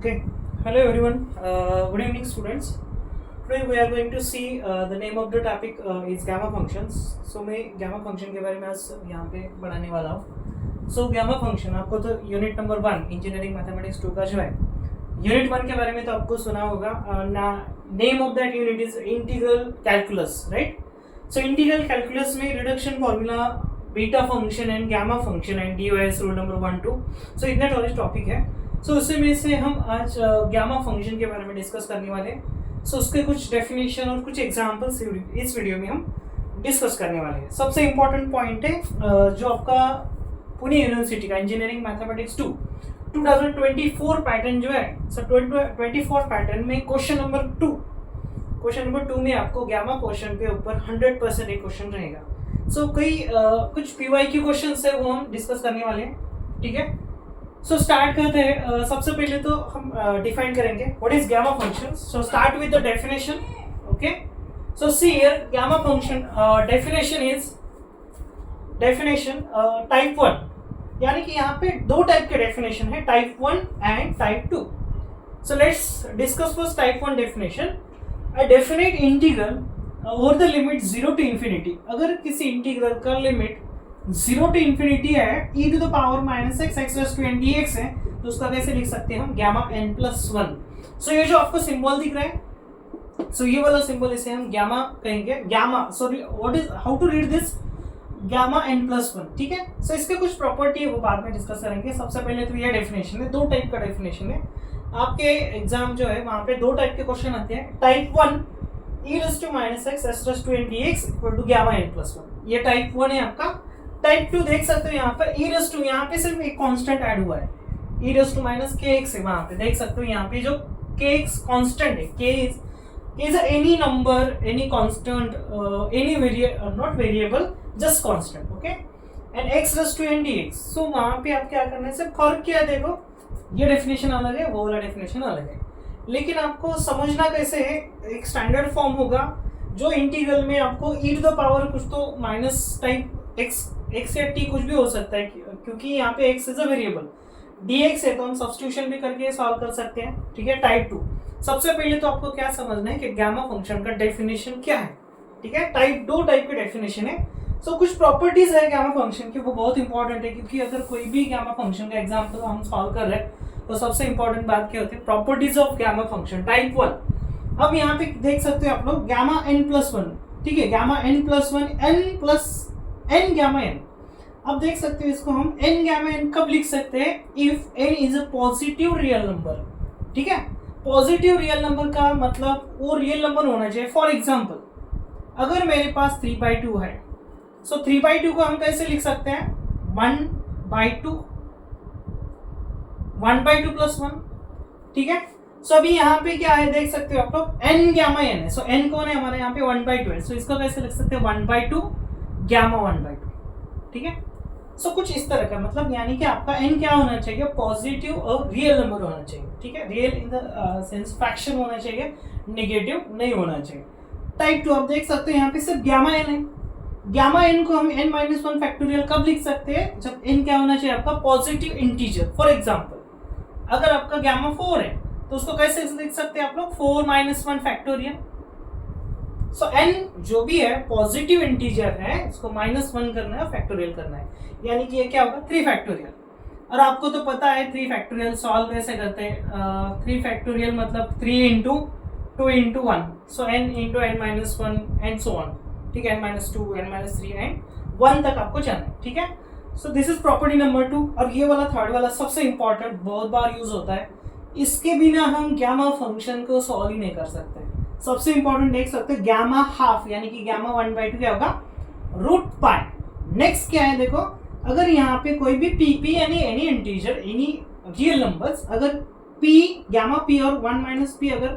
Okay. Hello everyone. Good evening, students. Today we are going to see the name of the topic is gamma functions. So मैं gamma function के बारे में आज यहाँ पे पढ़ाने वाला हूँ. So gamma function आपको तो यूनिट नंबर 1 इंजीनियरिंग मैथमेटिक्स 2 का जो है यूनिट 1 के बारे में तो आपको सुना होगा. Name of that unit is integral calculus, right. So integral calculus में reduction formula, beta function and gamma function and DOS rule number 1 2. So इतने टॉरिस टॉपिक है. सो उसी में से हम आज गामा फंक्शन के बारे में डिस्कस करने वाले हैं. सो उसके कुछ डेफिनेशन और कुछ एग्जांपल्स इस वीडियो में हम डिस्कस करने वाले हैं. सबसे इम्पोर्टेंट पॉइंट है जो आपका पुणे यूनिवर्सिटी का इंजीनियरिंग मैथमेटिक्स 2 2024 पैटर्न जो है. सो 24 पैटर्न में क्वेश्चन नंबर 2 में आपको गामा क्वेश्चन के ऊपर 100% एक क्वेश्चन रहेगा. सो कुछ पीवाईक्यू क्वेश्चंस है वो हम डिस्कस करने वाले हैं. ठीक है. सो स्टार्ट करते हैं. सबसे पहले तो हम डिफाइन करेंगे what is gamma function. So start with the definition. Okay. So see here gamma function definition type 1, यानी कि यहाँ पे दो टाइप के डेफिनेशन है, type 1 and type 2. So let's discuss first type 1 definition. A definite integral over the limit 0 to infinity. अगर किसी integral का लिमिट 0 टू इंफिनिटी है, e to the power minus x x raise to n d x है, तो उसका कैसे लिख सकते हैं हम, गामा n प्लस 1. सो ये जो आपको सिंबल दिख रहा है, सो ये वाला सिंबल इसे हम गामा कहेंगे. Gamma, sorry what is, how to read this, gamma n plus 1. ठीक है. सो इसके कुछ प्रॉपर्टी है वो बाद में डिस्कस करेंगे. सबसे पहले तो ये डेफिनेशन है, दो टाइप का डेफिनेशन है. आपके एग्जाम जो है वहाँ पे दो टाइप के क्वेश्चन आते हैं. Type 1 e raise to minus x x raise to n d x equal to gamma n plus 1, ये टाइप 1 है आपका. टाइप 2 देख सकते हो यहाँ पर e रेस टू, यहाँ पे सिर्फ एक कांस्टेंट ऐड हुआ है, e raise to minus kx है. वहाँ पे देख सकते हो यहाँ पे जो kx कांस्टेंट है, k is any number, any constant, any not variable, just constant. Okay. and x raise to n dx. So वहाँ पे आप क्या करना है, सिर्फ फर्क क्या है, देखो ये डेफिनेशन अलग है, वो वाला डेफिनेशन अलग है, लेकिन आपको समझना कैसे है, एक स्टैंडर्ड फॉर्म होगा जो इंटीग्रल में आपको e टू द पावर कुछ तो माइनस टाइप x या t कुछ भी हो सकता है, क्योंकि यहाँ पे x is a variable, dx है तो हम सब्स्टिट्यूशन भी करके सॉल्व कर सकते हैं. ठीक है. टाइप 2. सबसे पहले तो आपको क्या समझना है कि गामा फंक्शन का डेफिनेशन क्या है. ठीक है. दो टाइप के डेफिनेशन है. सो कुछ प्रॉपर्टीज है गामा फंक्शन की, वो बहुत इंपॉर्टेंट है, क्योंकि अगर कोई भी गामा फंक्शन का एग्जाम्पल हम सॉल्व कर रहे हैं तो सबसे इंपॉर्टेंट बात क्या होती है, properties of gamma function type 1. अब यहाँ पे देख सकते हो आप लोग गामा n प्लस 1. ठीक है. Gamma n plus 1, n plus n gamma n. अब देख सकते हो इसको हम n गामा n कब लिख सकते हैं, if n is a positive real number. ठीक है. पॉजिटिव रियल नंबर का मतलब वो रियल नंबर होना चाहिए. फॉर एग्जांपल अगर मेरे पास 3/2 है, सो 3/2 को हम कैसे लिख सकते हैं, 1/2 प्लस 1. ठीक है. सो अभी यहाँ पे क्या है, देख सकते हो आप लोग n गामा n है. सो n कौन है हमारे यहाँ पे, 1/2 है. सो इसको कैसे लिख सकते हैं, 1/2 गामा 1/2. ठीक है. सो कुछ इस तरह का मतलब, यानी कि आपका n क्या होना चाहिए, पॉजिटिव और रियल नंबर होना चाहिए. ठीक है. Real in the sense fraction होना चाहिए, नेगेटिव नहीं होना चाहिए. टाइप 2 आप देख सकते हो यहाँ पे सिर्फ गामा n है. गामा n को हम n माइनस 1 फैक्टोरियल कब लिख सकते हैं, जब n क्या होना चाहिए आपका, पॉजिटिव इंटीजर. फॉर एग्जाम्पल अगर आपका गामा 4 है तो उसको कैसे लिख सकते हैं आप लोग, 4 माइनस 1 फैक्टोरियल. सो n जो भी है पॉजिटिव इंटीजर है, इसको -1 करना है, फैक्टोरियल करना है, यानी कि ये क्या होगा, 3 फैक्टोरियल. और आपको तो पता है 3 फैक्टोरियल सॉल्व कैसे करते हैं. 3 फैक्टोरियल मतलब 3 into 2 into 1. So n into n minus 1 and so on. ठीक है. n-2 n-3 एंड 1 तक आपको जाना है. ठीक है. सो दिस इज प्रॉपर्टी नंबर 2. और ये वाला थर्ड वाला सबसे इंपॉर्टेंट, बहुत बार यूज होता है, इसके बिना हम गामा फंक्शन को सॉल्व ही नहीं कर सकते. सबसे इंपॉर्टेंट देख सकते हैं गामा हाफ, यानी कि गामा 1/2 क्या होगा, रूट पाई. नेक्स्ट क्या है, देखो अगर यहाँ पे कोई भी p यानी any integer, any real numbers, अगर p गामा p और 1 माइनस p अगर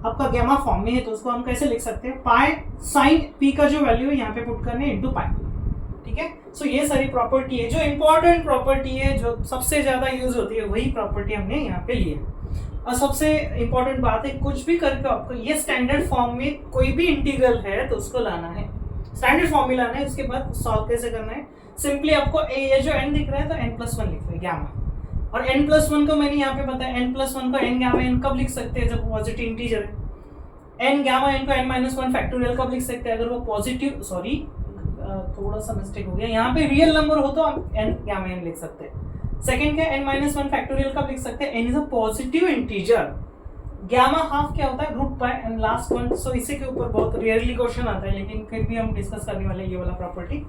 आपका गामा फॉर्म में है तो उसको हम कैसे लिख सकते हैं, पाई साइन p का जो वैल्यू है यहाँ पे पुट करने इनटू पाई. ठीक है. सो ये सारी प्रॉपर्टी है, जो इंपॉर्टेंट प्रॉपर्टी है, जो सबसे ज्यादा यूज होती है, वही प्रॉपर्टी हमने यहाँ पे ली है. और सबसे इंपॉर्टेंट बात है, कुछ भी करके आपको ये स्टैंडर्ड फॉर्म में कोई भी इंटीग्रल है तो उसको लाना है, स्टैंडर्ड फॉर्म में लाना है. उसके बाद सॉल्व कैसे करना है, सिंपली आपको ये जो n दिख रहा है तो n प्लस 1 लिख रहे हैं गामा. और n+1 को मैंने यहाँ पे बताया, n+1 को n गामा n कब लिख सकते हैं जब पॉजिटिव इंटीजर है, n गामा n को n-1 फैक्टोरियल कब लिख सकते हैं अगर वो पॉजिटिव, सॉरी थोड़ा सा मिस्टेक हो गया, यहाँ पे रियल नंबर हो तो हम n गामा n लिख सकते हैं। सेकंड क्या, n-1 फैक्टोरियल कब लिख सकते हैं, n is a positive integer, gamma half क्या होता है root pi, and last one, so इसी के ऊपर बहुत रेयरली क्वेश्चन आता है लेकिन फिर भी हम डिस्कस करने वाले हैं ये वाला property.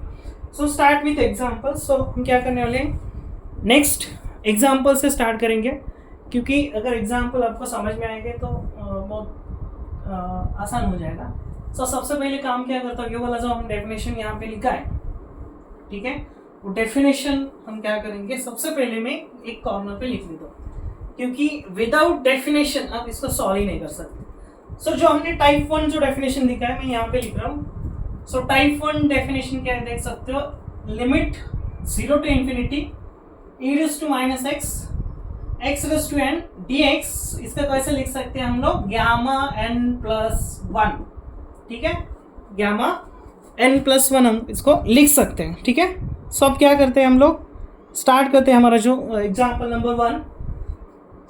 So start with example. So हम क्या करने वाले हैं, नेक्स्ट एग्जांपल से स्टार्ट करेंगे, क्योंकि अगर एग्जांपल आपको समझ में आएंगे तो बहुत आसान हो जाएगा। सो सबसे पहले काम क्या करता हूँ, ये वाला जो हम डेफिनेशन यहाँ पे लिखा है, ठीक है, वो डेफिनेशन हम क्या करेंगे, सबसे पहले मैं एक कॉर्नर पे लिख लेता हूँ, क्योंकि विदाउट डेफिनेशन आप इसको सॉल्व ही नहीं कर सकते। सो जो हमने टाइप 1 जो डेफिनेशन लिखा है मैं यहाँ पे लिख रहा हूँ। सो टाइप 1 डेफिनेशन क्या है देख सकते हो, limit 0 to infinity e raised to minus x x raised to n dx, इसका कैसे लिख सकते हैं हम लोग, गामा n+1, ठीक है, गामा n+1 हम इसको लिख सकते हैं, ठीक है। सो अब क्या करते हैं हम लोग, स्टार्ट करते हैं हमारा जो एग्जाम्पल नंबर 1।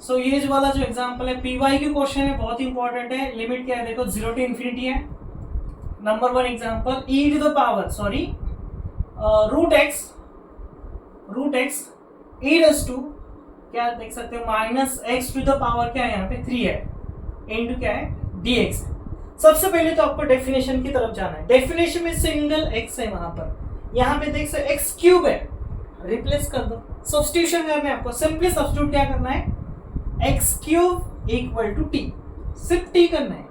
सो ये जो वाला जो एग्जाम्पल है पीवाई की क्वेश्चन है, बहुत इंपॉर्टेंट है, लिमिट क्या है देखो 0 to infinity है। Number 1 example, e to the power sorry root x e raised to क्या देख सकते हो -x to the power क्या है यहाँ पे 3 है, इनटू क्या है dx। सबसे पहले तो आपको डेफिनेशन की तरफ जाना है, डेफिनेशन में सिंगल x है वहां पर, यहाँ पे देख सकते x³ है, रिप्लेस कर दो, सब्स्टिट्यूशन करना है आपको, सिंपली सब्स्टिट्यूट क्या करना है, x³ = t, सिर्फ t करना है।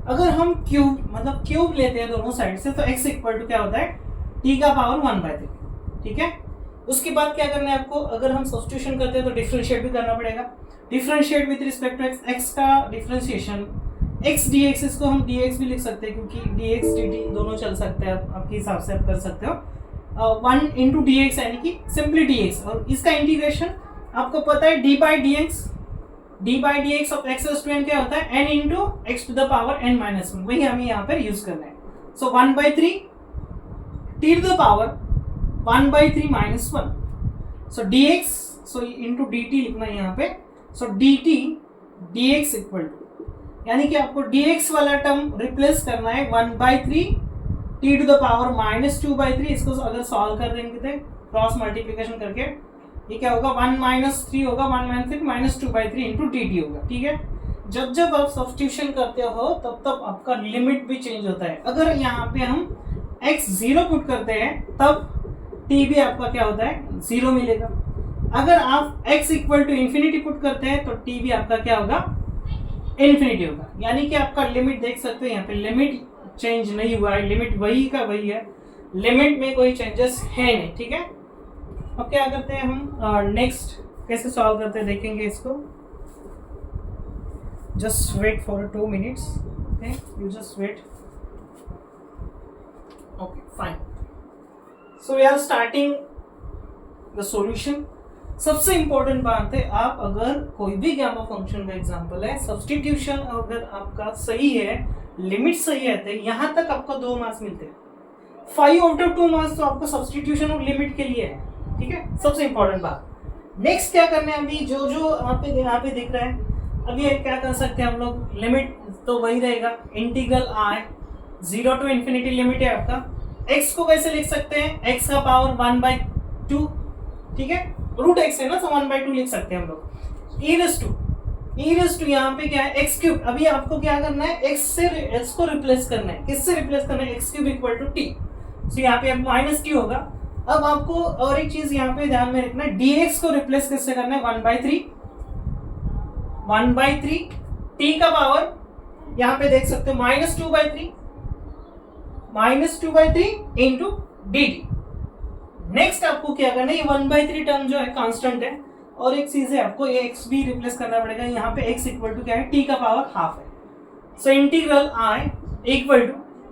अगर हम क्यूब मतलब क्यूब लेते हैं दोनों साइड से तो x = क्या होता है, t का पावर 1/3, ठीक है। उसके बाद क्या करना है आपको, अगर हम सब्स्टिट्यूशन करते हैं तो डिफरेंशिएट भी करना पड़ेगा, differentiate with respect to x का डिफरेंशिएशन x dx, इसको हम dx भी लिख सकते हैं क्योंकि dx dt दोनों चल सकते हैं, आपके हिसाब से आप कर सकते हो। 1 × dx यानी कि सिंपली dx, और इसका इंटीग्रेशन आपको पता है d/dx of x raised to n क्या होता है, n × x to the power n-1, वही हमें यहाँ पर यूज करना है। सो 1/3 t to the power 1/3 - 1, so dx so into dt लिखना है यहाँ पे, सो dt dx = यानी कि आपको dx वाला टर्म रिप्लेस करना है 1/3 t to the power -2/3, इसको अगर सॉल्व कर देंगे क्रॉस मल्टीप्लिकेशन करके ये क्या होगा 1 - 3 होगा, 1 - 3 -2/3 इंटू dt होगा, ठीक है। जब जब आप सब्स्टिट्यूशन करते हो तब तब आपका लिमिट भी चेंज होता है। अगर यहाँ पे हम x 0 पुट करते हैं तब t भी आपका क्या होता है 0 मिलेगा। अगर आप x = infinity पुट करते हैं तो t भी आपका क्या होगा, इन्फिनिटी होगा। यानी कि आपका लिमिट देख सकते हो यहाँ पे लिमिट चेंज नहीं हुआ है, लिमिट वही का वही है, लिमिट में कोई चेंजेस है नहीं, ठीक है। अब क्या करते हैं हम, नेक्स्ट कैसे सॉल्व करते हैं देखेंगे इसको। Just wait for 2 minutes, okay, you just wait, okay fine. So we are starting the solution. सबसे इंपॉर्टेंट बात है, आप अगर कोई भी गामा फंक्शन का एग्जांपल है, सब्स्टिट्यूशन अगर आपका सही है, लिमिट सही है, तो यहाँ तक आपको 2 मार्क्स मिलते हैं। 5 out of 2 मार्क्स तो आपको सब्स्टिट्यूशन और लिमिट के लिए है, ठीक है, सबसे इंपॉर्टेंट बात। नेक्स्ट क्या करना है, अभी जो जो यहाँ पे दिख रहा है, अभी क्या कर सकते हैं हम लोग, लिमिट तो वही रहेगा, integral i 0 to infinity limit है आपका। x को कैसे लिख सकते हैं, x का पावर 1/2, ठीक है, रूट x है ना, तो 1/2 लिख सकते हैं हम लोग। e raised to यहाँ पे क्या है x³, अभी आपको क्या करना है, x को रिप्लेस करना है, किससे रिप्लेस करना है, x³ = t, तो यहाँ पे -t होगा। अब आपको और एक चीज यहाँ पे ध्यान में रखना है, dx को रिप्लेस किससे करना है, 1/3 t का पावर यहाँ पे देख सकते हो -2/3 इंटू dt। नेक्स्ट आपको क्या करना है, ये 1/3 टर्म जो है कांस्टेंट है, और एक चीज है आपको ये x भी रिप्लेस करना पड़ेगा, यहाँ पे x = क्या है, t का पावर हाफ है। सो इंटीग्रल i =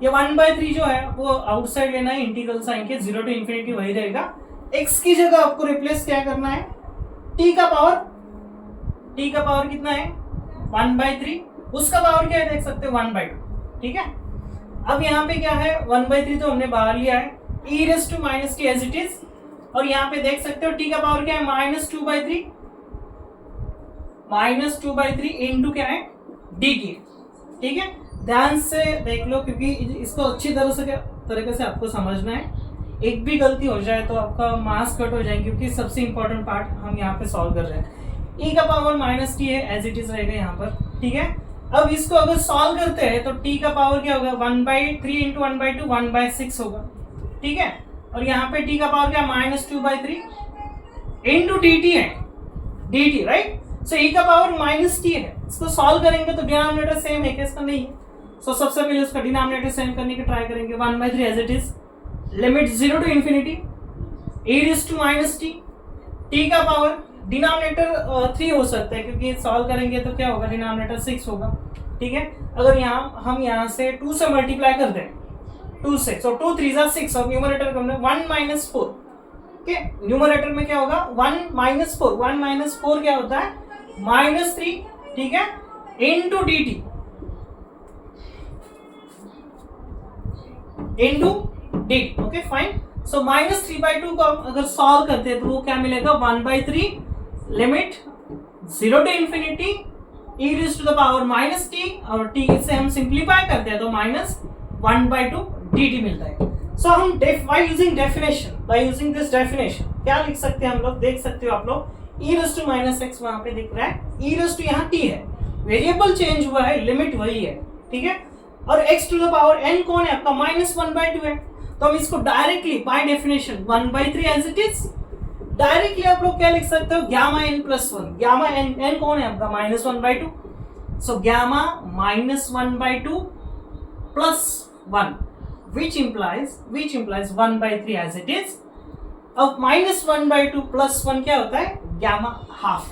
ये 1/3 जो है वो आउटसाइड लेना है, इंटीग्रल साइन के 0 to infinity वही रहेगा। x की जगह आपको रिप्लेस क्या करना है, t का पावर कितना है 1/3, उसका पावर क्या है देख सकते हो 1/2, ठीक है। अब यहाँ पे क्या है 1/3 तो हमने बाहर लिया है, e raised to -t as it is, और यहाँ पे देख सकते हो t का पावर क्या है -2/3, -2/3 इंटू क्या है dt। ठीक है, ध्यान से देख लो क्योंकि इसको अच्छी तरह से तरीके से आपको समझना है। एक भी गलती हो जाए तो आपका मार्क्स कट हो जाएंगे, क्योंकि सबसे इंपॉर्टेंट पार्ट हम यहाँ पे सॉल्व कर रहे हैं। e का पावर -t है, एज इट इज रहेगा यहाँ पर। ठीक है, अब इसको अगर सॉल्व करते हैं तो t का पावर क्या होगा 1/3 इंटू 1/2 1/6 होगा। ठीक है, और यहाँ पे t का पावर क्या -2/3 इंटू dt है, dt राइट। सो e का पावर -t है, इसको सॉल्व करेंगे तो डिनोमिनेटर सेम है, इसका नहीं है। सो सबसे पहले उसका डिनोमिनेटर सेम करने की ट्राई करेंगे। 1/3 as it is, limit 0 to infinity e raised to -t, t का पावर डिनोमिनेटर 3 हो सकता है क्योंकि सॉल्व करेंगे तो क्या होगा डिनोमिनेटर 6 होगा। ठीक है, अगर हम यहाँ से 2 से मल्टीप्लाई कर दें 2 से, सो 2 3 जा 6 और न्यूमरेटर को 1 - 4। ओके, न्यूमरेटर में क्या होगा 1 - 4, 1 - 4 क्या होता है -3। ठीक है, into dt into dt। Okay fine, so -3/2 को अगर सॉल्व करते हैं तो वो क्या मिलेगा 1/3 limit 0 to infinity e raised to the power -t, और t से हम सिंप्लीफाई करते हैं तो -1/2 dt मिलता है। सो हम by using definition, by using this definition क्या लिख सकते हैं हम लोग, देख सकते हो आप लोग e raised to -x वहां पे दिख रहा है, e raised to यहाँ t है, वेरिएबल चेंज हुआ है, लिमिट वही है। ठीक है, और x to the power n कौन है आपका -1/2 है, तो हम इसको directly by definition 1/3 as it is, directly आप लोग क्या लिख सकते हो गामा n + 1। गामा n कौन है आपका -1/2, so gamma -1/2 + 1 which implies 1/3 as it is। अब -1/2 + 1 क्या होता है गामा हाफ।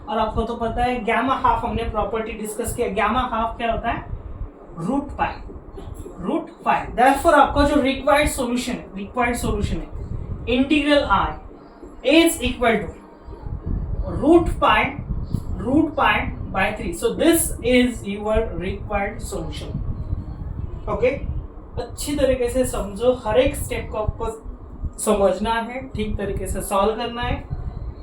और आपको तो पता है गामा हाफ, हमने प्रॉपर्टी डिस्कस किया, गामा हाफ क्या होता है √π। देयरफॉर आपका जो रिक्वायर्ड सॉल्यूशन है integral i is equal to √π/3। So this is your required solution. Okay, अच्छी तरीके से समझो, हर एक स्टेप को आपको समझना है, ठीक तरीके से सॉल्व करना है।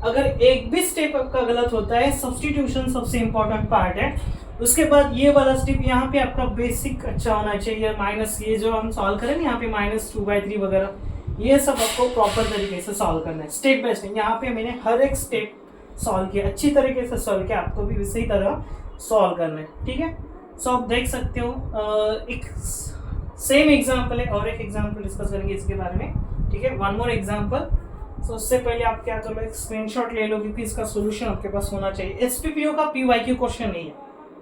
अगर एक भी स्टेप आपका गलत होता है, सब्स्टिट्यूशन सबसे इंपॉर्टेंट पार्ट है, उसके बाद ये वाला स्टेप यहाँ पे आपका बेसिक अच्छा होना चाहिए, माइनस ये जो हम सॉल्व करें यहाँ पे -2/3 वगैरह, ये सब आपको प्रॉपर तरीके से सॉल्व करना है, स्टेप बाय स्टेप। यहाँ पे मैंने हर एक स्टेप सॉल्व किया, अच्छी तरीके से सॉल्व किया, आपको भी इसी तरह सॉल्व करना है। ठीक है, सो आप देख सकते हो एक सेम एग्जाम्पल है, और एक एग्जाम्पल डिस्कस करेंगे इसके बारे में। ठीक है, वन मोर एग्जाम्पल। सो उससे पहले आप क्या करो, एक स्क्रीनशॉट ले लो क्योंकि इसका सोल्यूशन आपके पास होना चाहिए। SPPO का PYQ क्वेश्चन नहीं है।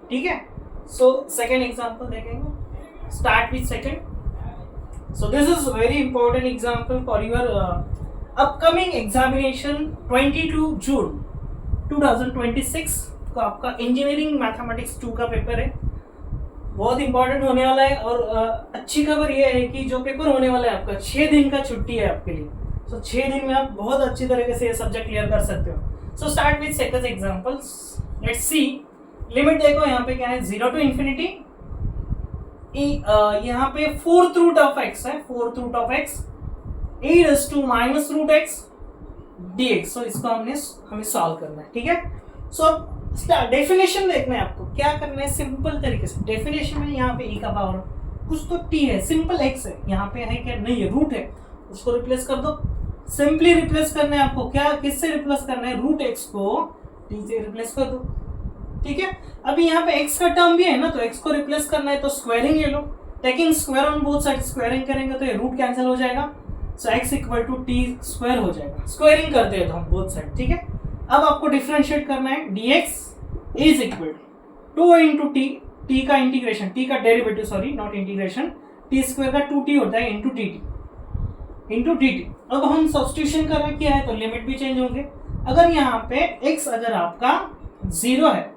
ठीक है, सो सेकेंड एग्जाम्पल देखेंगे, start with second. So this is very important example for your upcoming examination 22 June 2026 को आपका इंजीनियरिंग मैथमेटिक्स 2 का पेपर है, बहुत इंपॉर्टेंट होने वाला है। और अच्छी खबर ये है कि जो पेपर होने वाला है आपका 6 दिन का छुट्टी है आपके लिए। सो 6 दिन में आप बहुत अच्छी तरीके से ये सब्जेक्ट क्लियर कर सकते हो। सो start with second examples, let's see. Limit देखो यहाँ पे क्या है 0 टू इंफिनिटी, यहाँ पे 4th रूट ऑफ x है, 4th root of x e raised to -√x dx। So इसको हमें सॉल्व करना है। ठीक है, सो डेफिनेशन देखना है आपको, क्या करना है सिंपल तरीके से। डेफिनेशन में यहाँ पे e का पावर कुछ तो t है, सिंपल x है, यहाँ पे है क्या नहीं है रूट है, उसको रिप्लेस कर दो। सिंपली रिप्लेस करना है आपको, क्या किससे रिप्लेस करना है, √x को t से रिप्लेस कर दो। ठीक है, अभी यहाँ पे x का टर्म भी है ना, तो x को रिप्लेस करना है तो स्क्वायरिंग ले लो, taking square on both side, squaring करेंगे तो ये रूट कैंसिल हो जाएगा, सो x = t² हो जाएगा। स्क्वायरिंग करते हैं तो हम बोथ साइड। ठीक है, अब आपको डिफरेंशिएट करना है, dx = 2 × t का इंटीग्रेशन, t का derivative, sorry not integration, t² का 2t होता है इंटू dt। अब हम सब्स्टिट्यूशन कर रहे किया है तो लिमिट भी चेंज होंगे। अगर यहाँ पे x अगर आपका 0 है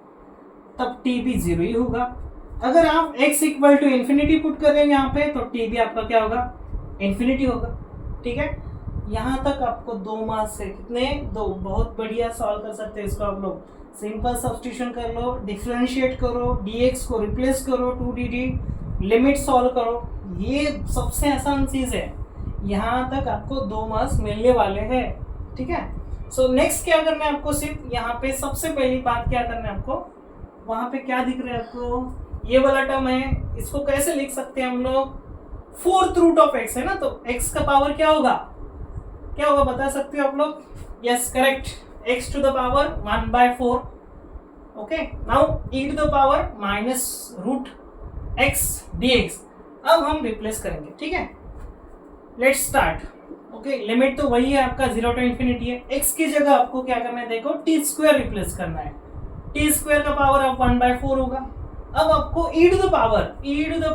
तब t भी 0 ही होगा। अगर आप x = इंफिनिटी पुट कर रहे हैं यहाँ पे तो t भी आपका क्या होगा इंफिनिटी होगा। ठीक है, यहाँ तक आपको 2 मार्क्स से कितने 2, बहुत बढ़िया सॉल्व कर सकते हैं इसको आप लोग। सिंपल सब्स्टिट्यूशन कर लो, डिफरेंशिएट करो, dx को रिप्लेस करो 2dt, लिमिट सॉल्व करो, ये सबसे आसान चीज है। यहाँ तक आपको 2 मार्क्स मिलने वाले हैं। ठीक है, सो नेक्स्ट क्या करना है आपको, सिर्फ यहाँ पे सबसे पहली बात क्या करना है आपको, वहां पे क्या दिख रहा है आपको, ये वाला टर्म है, इसको कैसे लिख सकते हैं हम लोग, फोर्थ रूट ऑफ एक्स है ना, तो एक्स का पावर क्या होगा, क्या होगा बता सकते हो आप लोग, yes correct, x to the power 1/4, okay, now e to the power minus root x dx। अब हम रिप्लेस करेंगे, ठीक है, लेट्स स्टार्ट। ओके, लिमिट तो वही है आपका 0 to infinity है, x की जगह आपको क्या करना है, देखो t स्क्वायर रिप्लेस करना है, t स्क्वायर का पावर अब 1/4 होगा। अब आपको e to the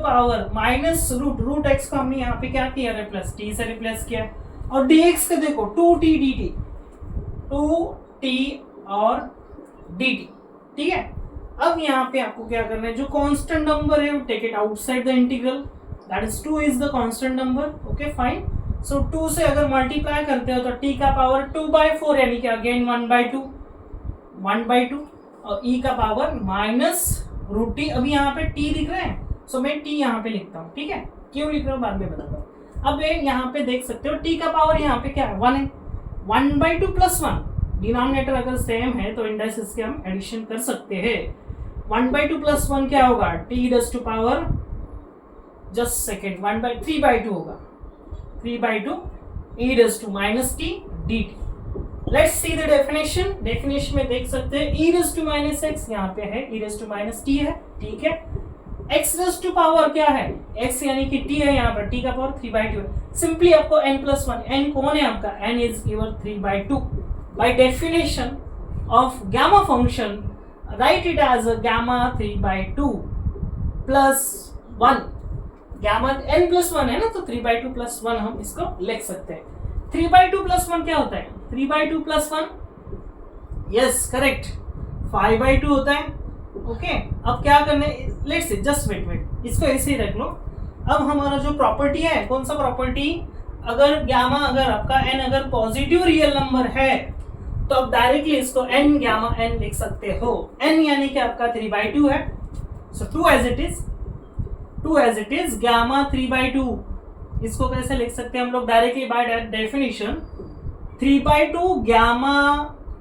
power minus root x को हमने यहाँ पे क्या किया, रिप्लेस t से रिप्लेस किया, और dx का देखो 2t dt, 2t और dt, ठीक है। अब यहाँ पे आपको क्या करना है, जो कांस्टेंट नंबर है take it outside the integral, that is 2 is the constant number, okay fine. So 2 से अगर मल्टीप्लाई करते हो तो t का पावर 2/4 यानी कि अगेन 1/2 और e का पावर माइनस रूट t। अभी यहाँ पे t दिख रहा है, सो मैं t यहाँ पे लिखता हूँ, ठीक है, क्यों लिख रहा हूँ बाद में बताता हूँ। अब यहाँ पे देख सकते हो t का पावर यहाँ पे क्या है, 1 है, 1/2 प्लस 1, डिनोमिनेटर अगर सेम है तो इंडाइसेस के हम एडिशन कर सकते हैं। 1/2 प्लस 1 क्या होगा, t does to power, just second, 3/2 होगा, 3/2 e does to minus t dt। Let's see the definition, definition में देख सकते हैं e does to minus x यहाँ पे है, e does to minus t है, ठीक है, x डज टू पावर क्या है, x यानी कि t है, यहाँ पर t का पावर 3/2 है। सिंपली आपको n+1, n कौन है आपका, n is your 3/2। By definition of gamma function right it as gamma 3/2 plus 1, gamma n+1 है ना, तो 3/2 प्लस 1 हम इसको लिख सकते हैं। 3/2 प्लस 1 क्या होता है, 3/2 प्लस 1, यस करेक्ट, 5/2 होता है, ओके। अब क्या करना है, लेट्स सी, जस्ट वेट, इसको ऐसे ही रख लो। अब हमारा जो प्रॉपर्टी है, कौन सा प्रॉपर्टी, अगर गामा, अगर आपका n अगर पॉजिटिव रियल नंबर है तो आप डायरेक्टली इसको n गामा n लिख सकते हो, n यानी कि आपका 3/2 है, so 2 as it is gamma 3/2। इसको कैसे लिख सकते हैं हम लोग, directly by definition 3/2 gamma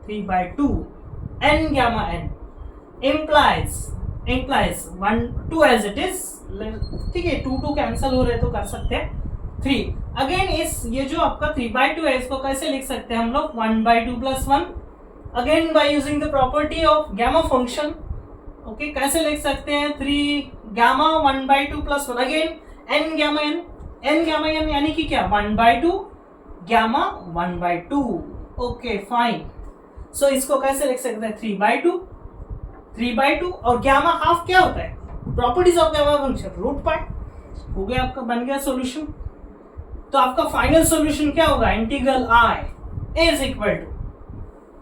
3/2 n gamma n implies 2 as it is, ठीक है, 2 कैंसिल हो रहे तो कर सकते हैं 3। अगेन इस ये जो आपका 3/2 है, इसको कैसे लिख सकते हैं हम लोग, 1/2 plus 1, again by using the property of gamma function, okay, कैसे लिख सकते हैं, 3 gamma 1/2 plus 1, again n gamma n यानी कि क्या, 1/2 गामा 1/2, ओके फाइन। सो इसको कैसे लिख सकते हैं, 3/2 और गामा हाफ क्या होता है, properties of gamma function root pi, हो गया आपका, बन गया सॉल्यूशन। तो आपका फाइनल सॉल्यूशन क्या होगा, integral i is equal to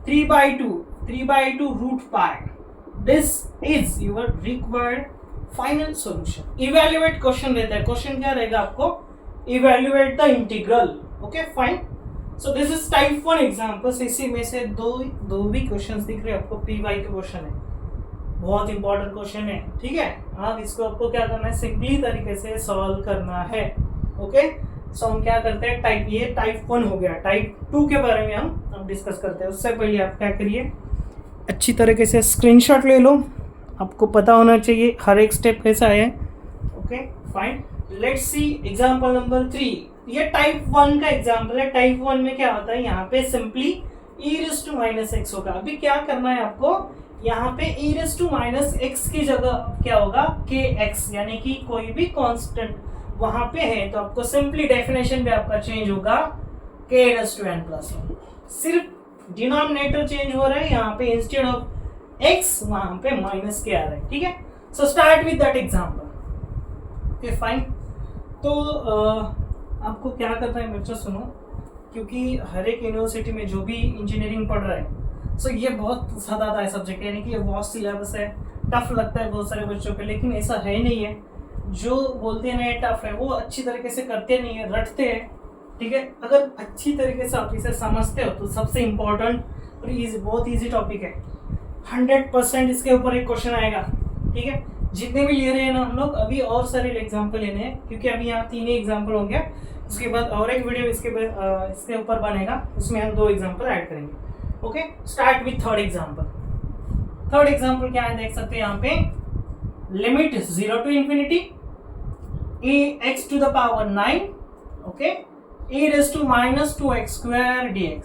3/2 root pi, this is your required final solution. Evaluate question रहता है, क्वेश्चन क्या रहेगा आपको, evaluate the integral, okay fine. So this is type 1 examples, इसी में से दो भी क्वेश्चंस दिख रहे हैं आपको, पी वाई के क्वेश्चन है, बहुत इंपॉर्टेंट क्वेश्चन है, ठीक है। अब इसको आपको क्या करना है, सिंपली तरीके से सॉल्व करना है, ओके। सो हम क्या करते हैं, टाइप 1 हो गया, टाइप 2 के बारे में हम अब डिस्कस करते हैं। उससे पहले आप क्या करिए, अच्छी तरीके से स्क्रीनशॉट ले लो, आपको पता होना चाहिए हर एक स्टेप कैसा है, okay fine. Let's see example number 3, ये टाइप 1 का एग्जांपल है। टाइप 1 में क्या होता है, यहाँ पे सिंपली e⁻x होगा। अभी क्या करना है आपको, यहाँ पे e⁻x की जगह क्या होगा, kx, यानी कि कोई भी कांस्टेंट वहां पे है, तो आपको सिंपली डेफिनेशन भी आपका चेंज होगा k⁻n+1, सिर्फ डिनोमिनेटर चेंज हो रहा है, यहाँ पे इंस्टेड ऑफ x वहां पे माइनस के आ रहा है, ठीक है। So start with that example, okay fine. तो आपको क्या करना है बच्चों, सुनो, क्योंकि हर एक यूनिवर्सिटी में जो भी इंजीनियरिंग पढ़ रहा है, सो ये बहुत ज़्यादा है सब्जेक्ट, यानी कि ये बहुत सिलेबस है, टफ लगता है बहुत सारे बच्चों को, लेकिन ऐसा है नहीं है। जो बोलते हैं ना टफ है, वो अच्छी तरीके से करते नहीं है, रटते हैं, ठीक है। अगर अच्छी तरीके से आप इसे समझते हो तो सबसे इम्पोर्टेंट और बहुत ईजी टॉपिक है, 100% इसके ऊपर एक क्वेश्चन आएगा, ठीक है। जितने भी ले रहे हैं ना हम लोग, अभी और सारे एग्जाम्पल लेने हैं, क्योंकि अभी यहाँ 3 ही एग्जाम्पल होंगे, उसके बाद और एक वीडियो इसके ऊपर बनेगा, उसमें हम 2 एग्जाम्पल ऐड करेंगे। Okay, start with third example. Third example क्या है देख सकते हैं यहाँ पे, limit 0 to infinity a x to the power 9, okay, e raised to minus 2x square dx।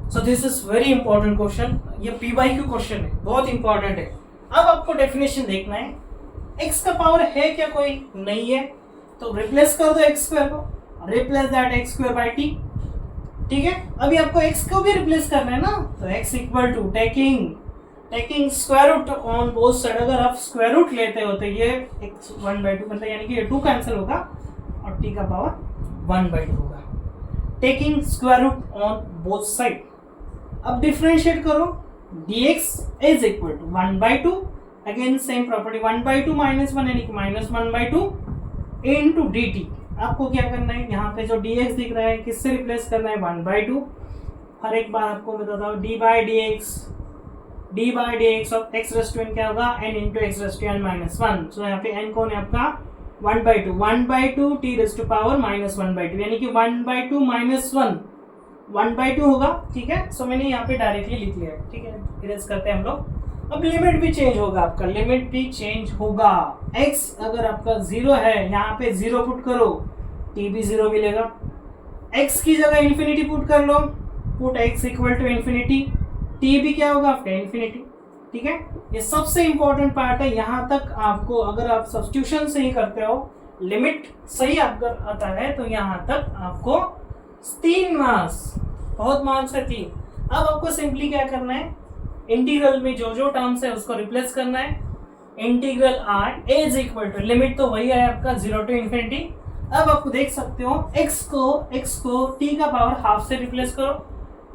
so this is very important question, ये PYQ question है, बहुत इंपॉर्टेंट है। अब आपको डेफिनेशन देखना है, x का पावर है क्या, कोई नहीं है, तो रिप्लेस कर दो x स्क्वायर को, replace that x square by t, ठीक है। अभी आपको x को भी रिप्लेस करना है ना, तो x equal to taking square root on both side, अगर आप स्क्वायर रूट लेते हो तो ये x 1/2 मतलब यानी कि ये 2 कैंसिल होगा और t का पावर 1/2 होगा, taking square root on both side. अब डिफरेंशिएट करो, dx is equal to 1/2, again same property 1/2 minus 1 यानी कि माइनस 1/2 इनटू dt। आपको क्या करना है, यहाँ पे जो dx दिख रहा है किससे रिप्लेस करना है, 1/2। हर एक बार आपको बताता हूँ, d by dx of x raise to n क्या होगा, n into x raise to n minus 1। So यहाँ पे n कौन है आपका, 1/2 t raise to power minus 1/2 यानी कि 1/2 माइनस 1/2 होगा, ठीक है। सो मैंने यहाँ पे डायरेक्टली लिख लिया, ठीक है, इरेज करते हैं हम लोग। अब लिमिट भी चेंज होगा, आपका लिमिट भी चेंज होगा। x अगर आपका 0 है, यहाँ पे 0 पुट करो, t भी 0 मिलेगा। x की जगह इन्फिनिटी पुट कर लो, put x equal to infinity, t भी क्या होगा आपका इन्फिनिटी, ठीक है। ये सबसे इंपॉर्टेंट पार्ट है, यहाँ तक आपको अगर आप सब्स्टिट्यूशन सही करते हो, लिमिट सही आपका आता है, तो यहाँ तक आपको 3 मार्क्स, बहुत मार्क्स है 3। अब आपको सिंपली क्या करना है, इंटीग्रल में जो जो टर्म्स है उसको रिप्लेस करना है। Integral r is equal to, limit तो वही है आपका 0 टू इन्फिनिटी। अब आप देख सकते हो x को t का पावर हाफ से रिप्लेस करो,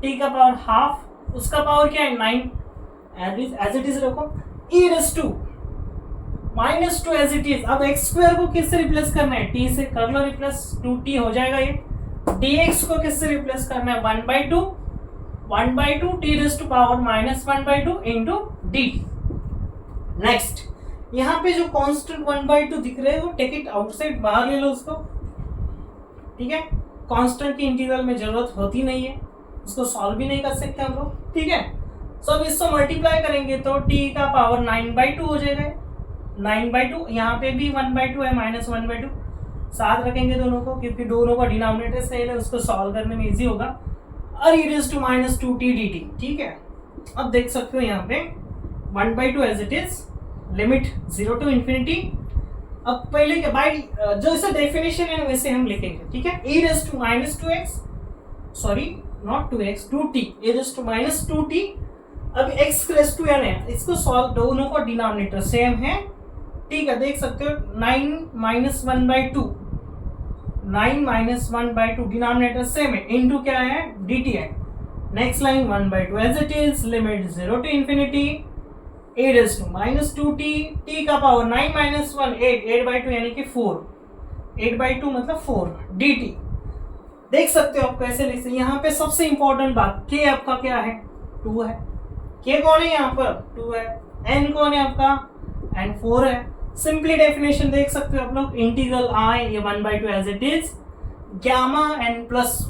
t का पावर हाफ, उसका पावर क्या है 9, एज इट इज रखो, e raise to minus 2 as it is. अब x स्क्वायर को किससे रिप्लेस करना है, t से कर लो रिप्लेस, 2t हो जाएगा ये। dx को किससे रिप्लेस करना है, 1/2 t raise to power minus 1/2 into dt। Next, यहाँ पे जो कांस्टेंट 1/2 दिख रहे हैं वो टेक इट आउटसाइड, बाहर ले लो उसको, ठीक है। कांस्टेंट की इंटीग्रल में जरूरत होती नहीं है, उसको सॉल्व भी नहीं कर सकते हम लोग, ठीक है। सो अब इसको मल्टीप्लाई करेंगे तो t का पावर 9/2 हो जाएगा, 9/2, यहाँ पे भी 1/2 है, माइनस 1/2, साथ रखेंगे दोनों को क्योंकि दोनों का डिनोमिनेटर सेम है, उसको सॉल्व करने में इजी होगा। और e raise to minus 2t dt, ठीक है। अब देख सकते हो यहाँ पे 1/2 as it is, limit 0 to infinity. अब पहले के बाय जो इसका डेफिनेशन है वैसे हम लिखेंगे, ठीक है। e raise to minus 2x, sorry not 2x, 2t, e raise to minus 2t। अब x रेज़ टू n है, इसको सॉल्व, दोनों का डिनोमिनेटर सेम है, ठीक है। देख सकते हो 9 माइनस 1/2 डिनोमिनेटर सेम है, इनटू क्या है, dt है। Next line 1/2 as it is, limit 0 to infinity, e raise to minus 2t, t का पावर 9 माइनस 1 8/2 यानी कि 4, 8/2 मतलब 4 dt। देख सकते हो आप कैसे लिख सकते हैं। यहाँ पे सबसे इंपॉर्टेंट बात, k आपका क्या है, 2 है, k कौन है यहाँ पर, 2 है, n कौन है आपका, n 4 है। सिंपली डेफिनेशन देख सकते हो आप लोग, इंटीग्रल i ये 1/2 as it is, gamma n plus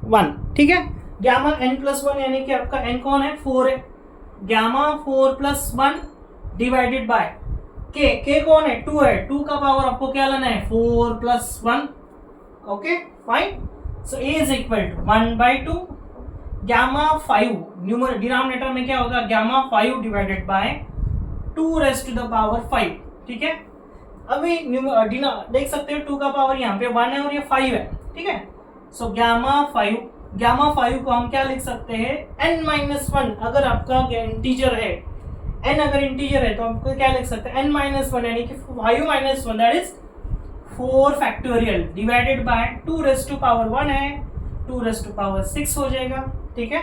1, ठीक है। गामा n+1 यानी कि आपका n कौन है, 4 है, गामा 4 + 1 डिवाइडेड बाय k कौन है, 2 है, 2 का पावर आपको क्या लेना है, 4 + 1, okay fine. So a is equal to 1/2 gamma 5, denominator में क्या होगा, gamma 5 divided by 2 raise to the power 5, ठीक है। अभी देख सकते हो 2 का पावर यहाँ पे 1 है और ये 5 है, ठीक है। सो गामा 5 को हम क्या लिख सकते हैं, n-1, अगर आपका इंटीजर है, n अगर इंटीजर है तो आपको क्या लिख सकते हैं, n-1 यानी कि 5 - 1 that is 4 factorial divided by 2 raise to power 1 है, 2 रेज़ टू पावर 6 हो जाएगा, ठीक है।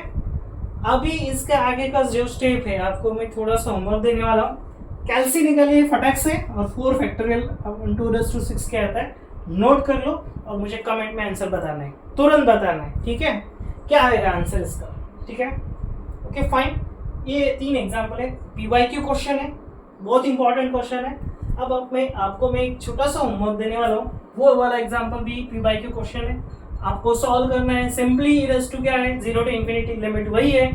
अभी इसके आगे का जो स्टेप है आपको मैं थोड़ा सा होमवर्क देने वाला हूँ, कैलसी निकालिए फटाक से और 4 फैक्टोरियल 2 रेज़ टू 6 क्या आता है नोट कर लो और मुझे कमेंट में आंसर बताना है, तुरंत बताना है, ठीक है, क्या आएगा आंसर इसका, ठीक है। ओके फाइन, ये 3 एग्जाम्पल है, PYQ क्वेश्चन है, बहुत इंपॉर्टेंट क्वेश्चन है। अब मैं आपको एक छोटा सा होमवर्क देने वाला हूँ, वो वाला एग्जाम्पल भी PYQ क्वेश्चन है, आपको सॉल्व करना है। सिंपली e रेज़ टू क्या है, 0 to इंफिनिटी लिमिट वही है,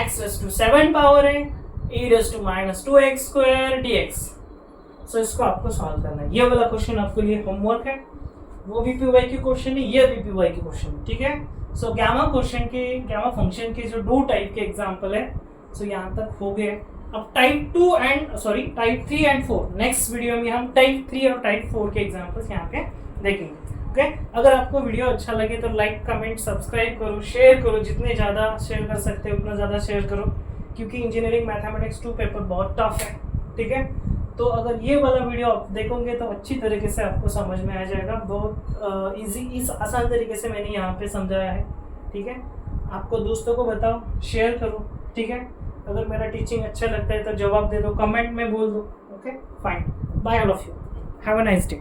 x रेज़ टू 7 पावर है, e raise to -2x square dx। So इसको आपको सॉल्व करना है। ये वाला क्वेश्चन आपके लिए होमवर्क है, वो भी PYQ क्वेश्चन है, ये भी PYQ क्वेश्चन है, ठीक है। सो गामा फंक्शन के जो 2 टाइप के एग्जांपल है, सो यहाँ तक हो गए। अब टाइप 3 एंड 4 नेक्स्ट वीडियो में हम टाइप 3 और टाइप 4 के एग्जांपल्स यहाँ पे देखेंगे, ओके। अगर आपको वीडियो अच्छा लगे तो लाइक, कमेंट, सब्सक्राइब करो, शेयर करो, जितने ज़्यादा शेयर कर सकते हो उतना ज़्यादा शेयर करो, क्योंकि इंजीनियरिंग मैथमेटिक्स 2 पेपर बहुत टफ है, ठीक है। तो अगर ये वाला वीडियो आप देखोगे तो अच्छी तरीके से आपको समझ में आ जाएगा, बहुत इस आसान तरीके से मैंने यहाँ पे समझाया है, ठीक है। आपको दोस्तों को बताओ, शेयर करो, ठीक है। अगर मेरा टीचिंग अच्छा लगता है तो जवाब दे दो, कमेंट में बोल दो, okay fine. Bye all of you, have a nice day.